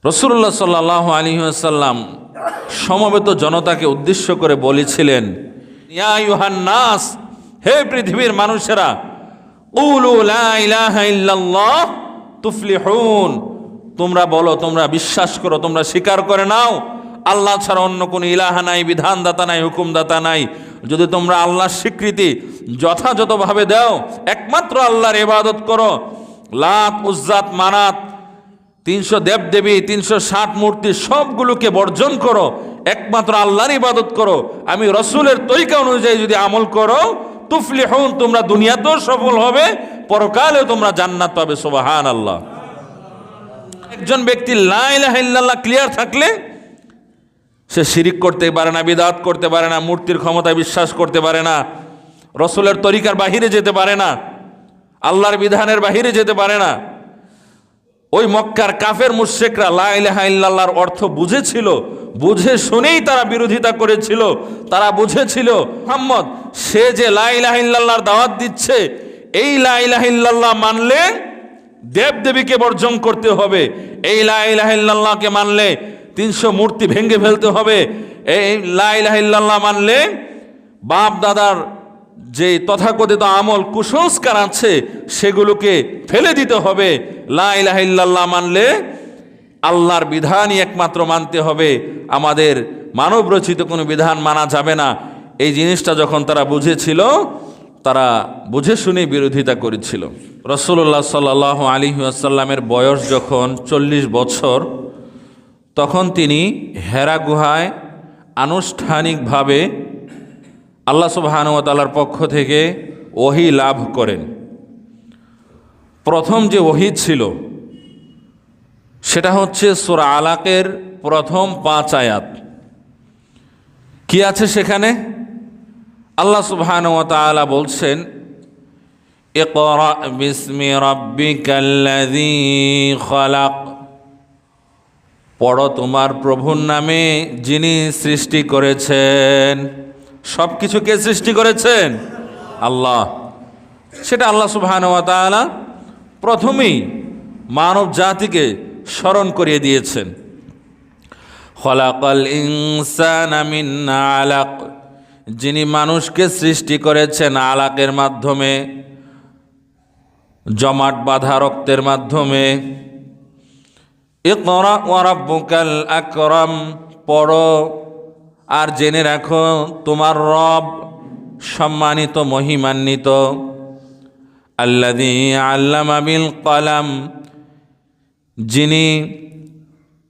রাসূলুল্লাহ সাল্লাল্লাহু আলাইহি ওয়াসাল্লাম সমবেত জনতাকে উদ্দেশ্য করে বলেছিলেন, ইয়া আইয়ুহান নাস, হে পৃথিবীর মানুষেরা, কুলু লা ইলাহা ইল্লাল্লাহ তুফলিহুন, তোমরা বলো, তোমরা বিশ্বাস করো, তোমরা স্বীকার করে নাও আল্লাহ ছাড়া অন্য কোনো ইলাহা নাই, বিধানদাতা নাই, হুকুমদাতা নাই। যদি তোমরা আল্লাহর স্বীকৃতি যথাযথভাবে দাও, একমাত্র আল্লাহর ইবাদত করো, লাত, উজ্জাত, মানাত, 300 দেবদেবী, 360 মূর্তি সবগুলোকে বর্জন করো, একমাত্র আল্লাহর ইবাদত করো, আমি রসুলের তরিকা অনুযায়ী যদি আমল করো, তুফলিহুন, তোমরা দুনিয়াতেও সফল হবে, পরকালেও তোমরা জান্নাত পাবে। সুবহানাল্লাহ। একজন ব্যক্তি লা ইলাহা ইল্লাল্লাহ ক্লিয়ার থাকলে সে শিরিক করতে পারে না, বিদআত করতে পারে না, মূর্তির ক্ষমতায় বিশ্বাস করতে পারে না, রসুলের তরিকার বাহিরে যেতে পারে না, আল্লাহর বিধানের বাহিরে যেতে পারে না। ওই মক্কার কাফের মুশরিকরা লা ইলাহা ইল্লাল্লাহর অর্থ বুঝেছিল, বুঝে শুনেই তারা বিরোধিতা করেছিল। তারা বুঝেছিল মুহাম্মদ সে যে লা ইলাহা ইল্লাল্লাহর দাওয়াত দিচ্ছে, এই লা ইলাহা ইল্লাল্লাহ মানলে দেবদেবীকে বর্জন করতে হবে, এই লা ইলাহা ইল্লাল্লাহকে মানলে 300 মূর্তি ভেঙে ফেলতে হবে, এই লা ইলাহা ইল্লাল্লাহ মানলে বাপ দাদার যে তথাকথিত আমল কুসংস্কার আছে সেগুলোকে ফেলে দিতে হবে, লা ইলাহা ইল্লাল্লাহ মানলে আল্লাহর বিধানই একমাত্র মানতে হবে, আমাদের মানব রচিত কোনো বিধান মানা যাবে না। এই জিনিসটা যখন তারা বুঝেছিল, তারা বুঝে শুনে বিরোধিতা করেছিল। রাসূলুল্লাহ সাল্লাল্লাহু আলাইহি ওয়াসাল্লামের বয়স যখন 40 বছর, তখন তিনি হেরা গুহায় আনুষ্ঠানিকভাবে আল্লাহ সুবহানাহু ওয়া তাআলার পক্ষ থেকে ওহী লাভ করেন। প্রথম যে ওহী ছিল সেটা হচ্ছে সূরা আলাকের প্রথম 5 আয়াত। কি আছে সেখানে? আল্লাহ সুবহানাহু ওয়া তাআলা বলছেন, ইকরা বিসমি রাব্বিকাল্লাযী খালাক, পড়ো তোমার প্রভুর নামে যিনি সৃষ্টি করেছেন। সব কিছু কে সৃষ্টি করেছেন? আল্লাহ। সেটা আল্লাহ সুবহানাহু ওয়া তাআলা প্রথমেই মানব জাতিকে স্মরণ করিয়ে দিয়েছেন। খলাকাল ইনসানা মিন আলাক, যিনি মানুষকে সৃষ্টি করেছেন আলাকের মাধ্যমে, জমাট বাঁধা রক্তের মাধ্যমে। ইকরা ওয়া রাব্বুকাল আকরাম, পড়ো আর জেনে রাখো তোমার রব সম্মানিত, মহিমান্বিত। আল্লাযী আল্লামা বিল কলম, যিনি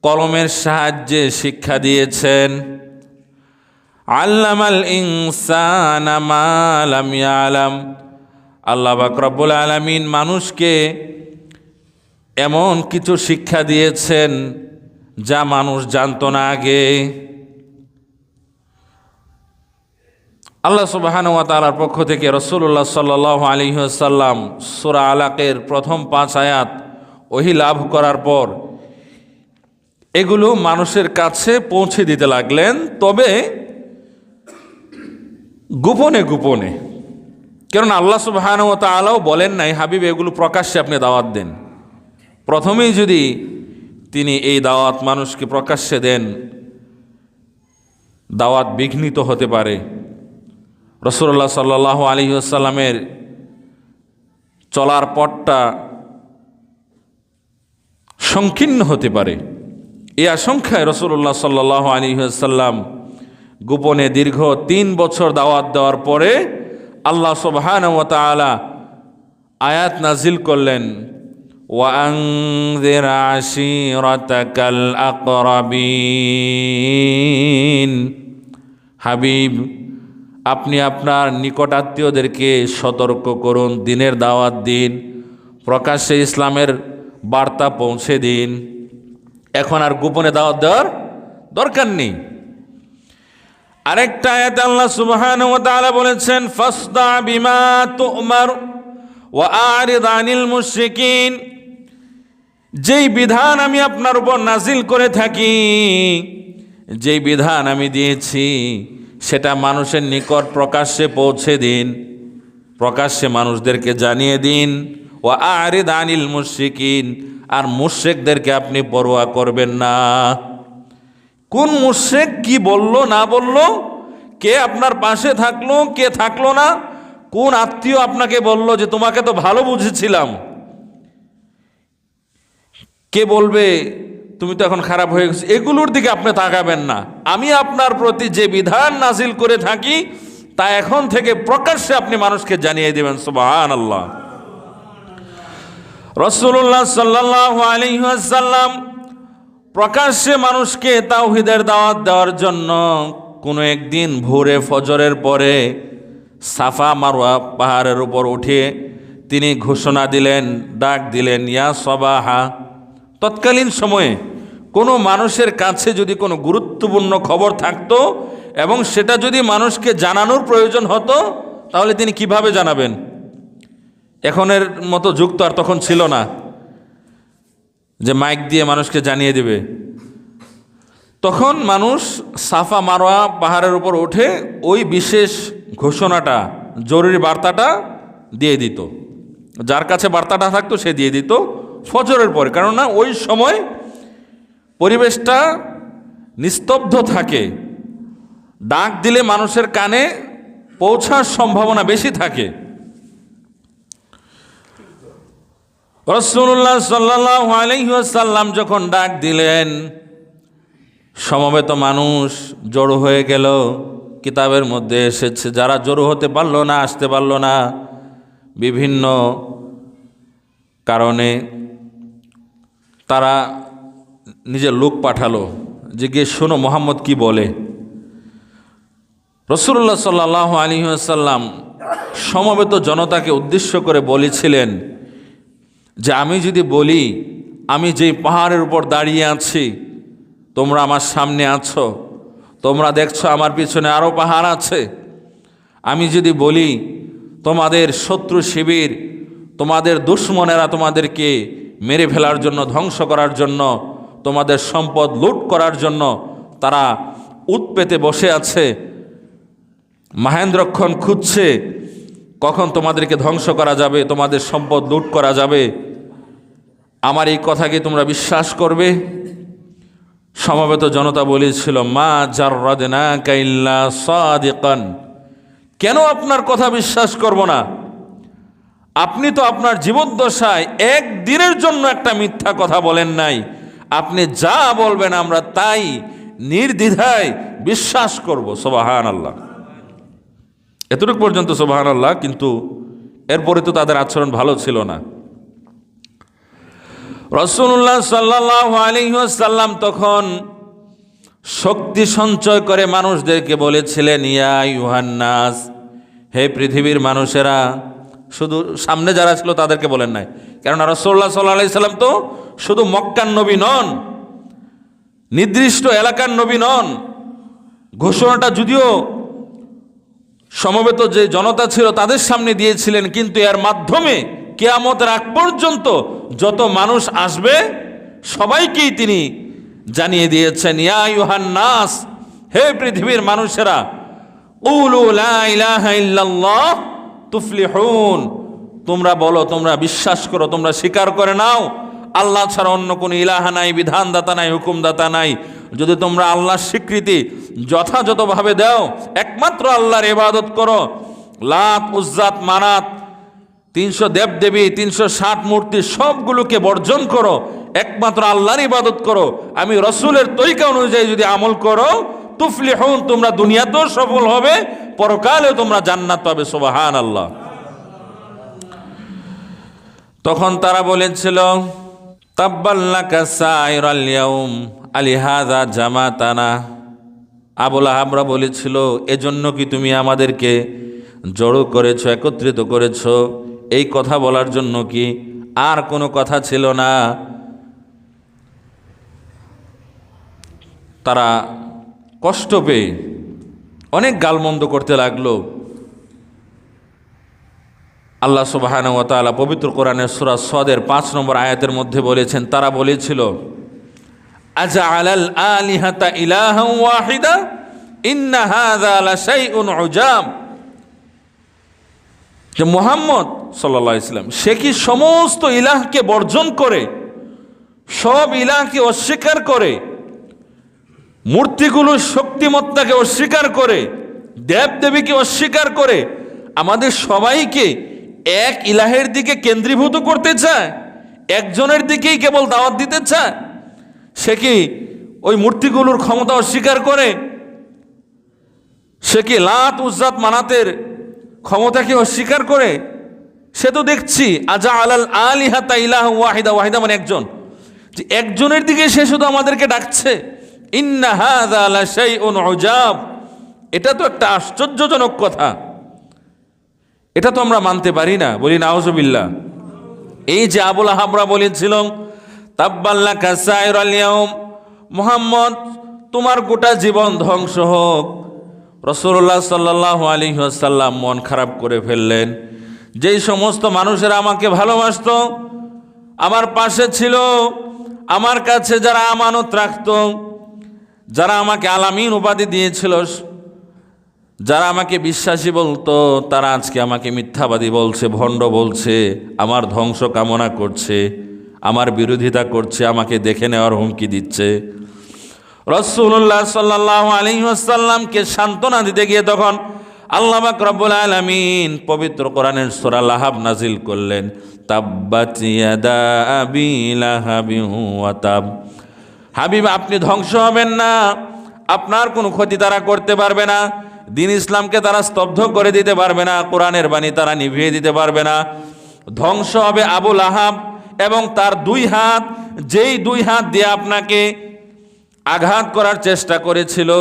কলমের সাহায্যে শিক্ষা দিয়েছেন। আল্লামাল ইনসানা মা লাম ইয়ালাম, আল্লাহ পাক রব্বুল আলামিন মানুষকে এমন কিছু শিক্ষা দিয়েছেন যা মানুষ জানতো না আগে। আল্লাহ সুবহানাহু ওয়া তাআলার পক্ষ থেকে রাসূলুল্লাহ সাল্লাল্লাহু আলাইহি ওয়াসাল্লাম সূরা আলাকের প্রথম 5 আয়াত ওহী লাভ করার পর এগুলো মানুষের কাছে পৌঁছে দিতে লাগলেন, তবে গোপনে গোপনে। কারণ আল্লাহ সুবহানাহু ওয়া তাআলাও বলেন নাই, হাবিব এগুলো প্রকাশ্যে আপনি দাওয়াত দেন। প্রথমেই যদি তিনি এই দাওয়াত মানুষকে প্রকাশ্যে দেন, দাওয়াত বিঘ্নিত হতে পারে, রাসূলুল্লাহ সাল্লাল্লাহু আলাইহি ওয়াসাল্লামের চলার পথটা সংকীর্ণ হতে পারে। এই আশঙ্কায় রাসূলুল্লাহ সাল্লাল্লাহু আলাইহি ওয়াসাল্লাম গোপনে দীর্ঘ 3 বছর দাওয়াত দেওয়ার পরে আল্লাহ সুবহানাহু ওয়া তাআলা আয়াত নাজিল করলেন, ওয়া আনযির আশীরাতাকাল আকরাবিন, হাবিব আপনি আপনার নিকটাত্মীয়দেরকে সতর্ক করুন, দিনের দাওয়াত দিন, প্রকাশ্যে ইসলামের বার্তা পৌঁছে দিন। এখন আর গোপনে দাওয়াত দেওয়ার দরকার নেই। আরেকটা আয়াতে আল্লাহ সুবহানাহু ওয়া তাআলা বলেছেন, ফাসদা বিমা তুমার ওয়া আরিদ আনিল মুশরিকিন, যেই বিধান আমি আপনার উপর নাজিল করে থাকি, যেই বিধান আমি দিয়েছি, সেটা মানুষের নিকট প্রকাশ্যে পৌঁছে দিন, প্রকাশ্যে মানুষদেরকে জানিয়ে দিন। ওয়া আরিদ আনিল মুশরিকিন, আর মুশরিকদেরকে আপনি পরোয়া করবেন না। কোন মুশরিক কি বলল না বলল, কে আপনার পাশে থাকলো কে থাকলো না, কোন আত্মীয় আপনাকে বলল যে তোমাকে তো ভালো বুঝেছিলাম, কে বলবে তুমি তো এখন খারাপ হয়ে গেছো, এগুলোর দিকে আপনি তাকাবেন না। আমি আপনার প্রতি যে বিধান নাজিল করে থাকি তা এখন থেকে প্রকাশ্যে আপনি মানুষকে জানিয়ে দেবেন। সুবহানাল্লাহ। রাসূলুল্লাহ সাল্লাল্লাহু আলাইহি ওয়াসাল্লাম প্রকাশ্যে মানুষকে তাওহীদের দাওয়াত দেওয়ার জন্য কোনো একদিন ভোরে ফজরের পরে সাফা মারওয়া পাহাড়ের উপর উঠে তিনি ঘোষণা দিলেন, ডাক দিলেন, ইয়া সবাহা। তৎকালীন সময়ে কোনো মানুষের কাছে যদি কোনো গুরুত্বপূর্ণ খবর থাকতো এবং সেটা যদি মানুষকে জানানোর প্রয়োজন হতো, তাহলে তিনি কিভাবে জানাবেন? এখনের মতো যুগ তো আর তখন ছিল না যে মাইক দিয়ে মানুষকে জানিয়ে দেবে। তখন মানুষ সাফা মারওয়া পাহাড়ের উপর উঠে ওই বিশেষ ঘোষণাটা, জরুরি বার্তাটা দিয়ে দিত। যার কাছে বার্তাটা থাকতো সে দিয়ে দিত ফজরের পরে, কেননা ওই সময় পরিবেশটা নিস্তব্ধ থাকে, ডাক দিলে মানুষের কানে পৌঁছার সম্ভাবনা বেশি থাকে। রাসূলুল্লাহ সাল্লাল্লাহু আলাইহি ওয়াসাল্লাম যখন ডাক দিলেন, সমবেত মানুষ জড়ো হয়ে গেল। কিতাবের মধ্যে এসেছে যারা জড়ো হতে পারলো না, আসতে পারলো না বিভিন্ন কারণে, তারা নিজের লোক পাঠালো যে গিয়ে শোনো মুহাম্মদ কি বলে। রাসূলুল্লাহ সাল্লাল্লাহু আলাইহি ওয়াসাল্লাম সমবেত জনতাকে উদ্দেশ্য করে বলেছিলেন যে আমি যদি বলি আমি যেই পাহাড়ের উপর দাঁড়িয়ে আছি, তোমরা আমার সামনে আছো, তোমরা দেখছো আমার পিছনে আরও পাহাড় আছে, আমি যদি বলি তোমাদের শত্রু শিবির, তোমাদের দুশমনেরা তোমাদেরকে মেরে ফেলার জন্য, ধ্বংস করার জন্য, তোমাদের সম্পদ লুট করার জন্য তারা উৎপেতে বসে আছে, মাহেন্দ্রক্ষণ খুঁজছে কখন তোমাদেরকে ধ্বংস করা যাবে, তোমাদের সম্পদ লুট করা যাবে, আমার এই কথাকে তোমরা বিশ্বাস করবে? সমবেত জনতা বলেছিল, মা জাররাদনাকা ইল্লা সাদিকান। কেন আপনার কথা বিশ্বাস করব না? আপনি তো আপনার জীবদ্দশায় একদিনের জন্য একটা মিথ্যা কথা বলেন নাই। আপনি যা বলবেন আমরা তাই নির্দ্বিধায় বিশ্বাস করব। সুবহানাল্লাহ। এতটুকু পর্যন্ত সুবহানাল্লাহ। কিন্তু এরপরে তো তাদের আচরণ ভালো ছিল না। রাসূলুল্লাহ সাল্লাল্লাহু আলাইহি ওয়াসাল্লাম তখন শক্তি সঞ্চয় করে মানুষদেরকে বলেছিলেন, ইয়া আইয়ুহান নাস, হে পৃথিবীর মানুষেরা। শুধু সামনে যারা ছিল তাদেরকে বলেন নাই, কেননা রাসূলুল্লাহ সাল্লাল্লাহু আলাইহি সাল্লাম তো শুধু মক্কার নবী নন, নির্দিষ্ট এলাকার নবী নন। ঘোষণাটা যদিও সমবেত যে জনতা ছিল তাদের সামনে দিয়েছিলেন, কিন্তু এর মাধ্যমে কিয়ামতের আগ পর্যন্ত যত মানুষ আসবে সবাইকেই তিনি জানিয়ে দিয়েছেন, ইয়া আইয়ুহান নাস, হে পৃথিবীর মানুষেরা, কুলু লা ইলাহা ইল্লাল্লাহ তুফলিহুন, তোমরা বলো, তোমরা বিশ্বাস করো, তোমরা স্বীকার করে নাও আল্লাহ ছাড়া অন্য কোনো ইলাহা নাই, বিধানদাতা নাই, হুকুমদাতা নাই। যদি তোমরা আল্লাহর স্বীকৃতি যথাযথভাবে দাও, একমাত্র আল্লাহর ইবাদত করো, লাত, উজ্জাত, মানাত, 300 দেবদেবী, 360 মূর্তি সবগুলোকে বর্জন করো, একমাত্র আল্লাহর ইবাদত করো, আমি রসুলের তরিকা অনুযায়ী যদি আমল করো, তুফলিহুন, তোমরা দুনিয়াতেও সফল হবে, পরকালেও তোমরা জান্নাত পাবে। সুবহানাল্লাহ। তখন তারা বলেছিল, তাব্বাল্লাকা সাইরাল ইয়াউম আলিহাযা জামাতানা। আবুল আহাবরা বলেছিল, এজন্য কি তুমি আমাদেরকে জড়ো করেছো, একত্রিত করেছো? এই কথা বলার জন্য কি আর কোনো কথা ছিল না? তারা কষ্ট পেয়ে অনেক গালমন্দ করতে লাগলো। আল্লাহ সুবহানাহু ওয়া তাআলা পবিত্র কোরআনের সূরা সদের 5 নম্বর আয়াতের মধ্যে বলেছেন, তারা বলেছিল, আজআলাল আলিহাতা ইলাহান ওয়াহিদা ইন্না হাযা লাশাইউন উজাব। যে মুহাম্মদ সাল্লাল্লাহু আলাইহি ওয়াসাল্লাম সে কি সমস্ত ইলাহকে বর্জন করে সব ইলাহকে অস্বীকার করে, মূর্তিগুলোর শক্তিমত্তাকে অস্বীকার করে, দেবদেবীকে অস্বীকার করে আমাদের সবাইকে এক ইলাহের দিকে কেন্দ্রীভূত করতে চায়, একজনের দিকেই কেবল দাওয়াত দিতে চায়। সে কি ওই মূর্তিগুলোর ক্ষমতা অস্বীকার করে? সে কি লাত উজ্জাত মানাতের ক্ষমতাকে অস্বীকার করে? সে তো দেখছি আজা আলাল আলিহাতা ইলাহা ওয়াহিদা, ওয়াহিদা মানে একজন, যে একজনের দিকে সে শুধু আমাদেরকে ডাকছে। ইন্না হাযা লাশাইউন উজাব, এটা তো একটা আশ্চর্যজনক কথা, এটা তো আমরা মানতে পারি না। বলি নাউজুবিল্লাহ। এই যে আবুল আহাবরা বলেছিল তাব্বাল্লাকা সাইরাল ইয়াউম, মুহাম্মদ তোমার গোটা জীবন ধ্বংস হোক। রাসূলুল্লাহ সাল্লাল্লাহু আলাইহি ওয়াসাল্লাম মন খারাপ করে ফেললেন। যেই সমস্ত মানুষেরা আমাকে ভালোবাসতো, আমার পাশে ছিল, আমার কাছে যারা আমানত রাখত, যারা আমাকে আলামিন উপাধি দিয়েছিল, যারা আমাকে বিশ্বাসী বলতো, তারা আজকে আমাকে মিথ্যাবাদী বলছে, ভণ্ড বলছে, আমার ধ্বংস কামনা করছে, আমার বিরোধিতা করছে, আমাকে দেখে নেওয়ার হুমকি দিচ্ছে। রাসূলুল্লাহ সাল্লাল্লাহু আলাইহি ওয়াসাল্লামকে সান্ত্বনা দিতে গিয়ে তখন আল্লাহ পাক রব্বুল আলামিন পবিত্র কোরআনের সূরা লাহাব নাজিল করলেন, তাব্বাত ইয়াদা আবি লাহাবিন ওয়া তাব। হাবিব, আপনি ধ্বংস হবেন না, আপনার কোনো ক্ষতি তারা করতে পারবে না, দ্বীন ইসলামকে তারা স্তব্ধ করে দিতে পারবে না, কোরআনের বাণী তারা নিভিয়ে দিতে পারবে না। ধ্বংস হবে আবু লাহাব এবং তার দুই হাত, যেই দুই হাত দিয়ে আপনাকে আঘাত করার চেষ্টা করেছিল,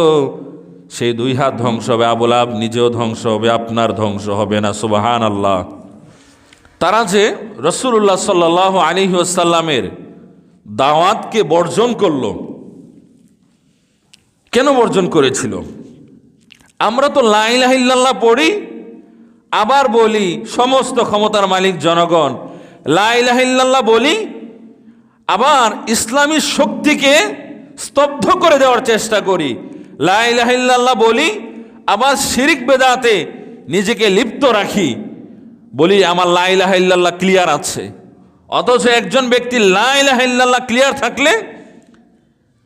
সেই দুই হাত ধ্বংস হবে। আবু লাহাব নিজেও ধ্বংস হবে, আপনার ধ্বংস হবে না। সুবহানাল্লাহ। তারা যে রাসূলুল্লাহ সাল্লাল্লাহু আলাইহি ওয়াসাল্লামের দাওয়াতকে বর্জন করলো, কেন বর্জন করেছিল? আমরা তো লা ইলাহা ইল্লাল্লাহ পড়ি, আবার বলি সমস্ত ক্ষমতার মালিক জনগণ, লা ইলাহা ইল্লাল্লাহ বলি, আবার ইসলামী শক্তিকে স্তব্ধ করে দেওয়ার চেষ্টা করি। লা ইলাহা ইল্লাল্লাহ বলি, আবার শিরিক বেদাতে নিজেকে লিপ্ত রাখি, বলি আমার লা ইলাহা ইল্লাল্লাহ ক্লিয়ার আছে। অথচ একজন ব্যক্তি লা ইলাহা ইল্লাল্লাহ ক্লিয়ার থাকলে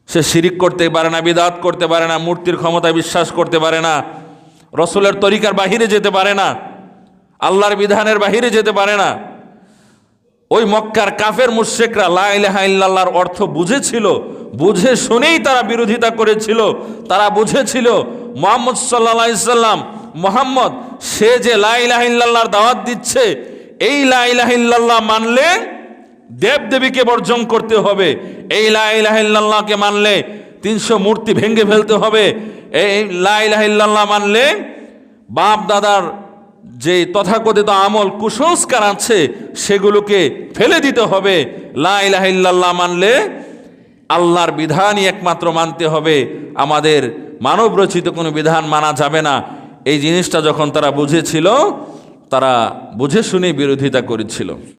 সে শিরিক করতে পারে না, বিদআত করতে পারে না, মূর্তির ক্ষমতায় বিশ্বাস করতে পারে না, রসুলের তরিকার বাহিরে যেতে পারে না, আল্লাহর বিধানের বাহিরে যেতে পারে না। ওই মক্কার কাফের মুশরিকরা লা ইলাহা ইল্লাল্লাহর অর্থ বুঝেছিল, বুঝে শুনেই তারা বিরোধিতা করেছিল। তারা বুঝেছিল মুহাম্মদ সাল্লাল্লাহু আলাইহি সাল্লাম, মুহাম্মদ সে যে লা ইলাহা ইল্লাল্লাহর দাওয়াত দিচ্ছে, এই লা ইলাহা ইল্লাল্লাহ মানলে দেবদেবীকে বর্জন করতে হবে, এই লা ইলাহা ইল্লাল্লাহকে মানলে 300 মূর্তি ভেঙে ফেলতে হবে, এই লা ইলাহা ইল্লাল্লাহ মানলে বাপ দাদার যে তথাকথিত আমল কুসংস্কার আছে সেগুলোকে ফেলে দিতে হবে, লা ইলাহা ইল্লাল্লাহ মানলে আল্লাহর বিধানই একমাত্র মানতে হবে, আমাদের মানব রচিত কোনো বিধান মানা যাবে না। এই জিনিসটা যখন তারা বুঝেছিল, তারা বুঝে শুনে বিরোধিতা করেছিল।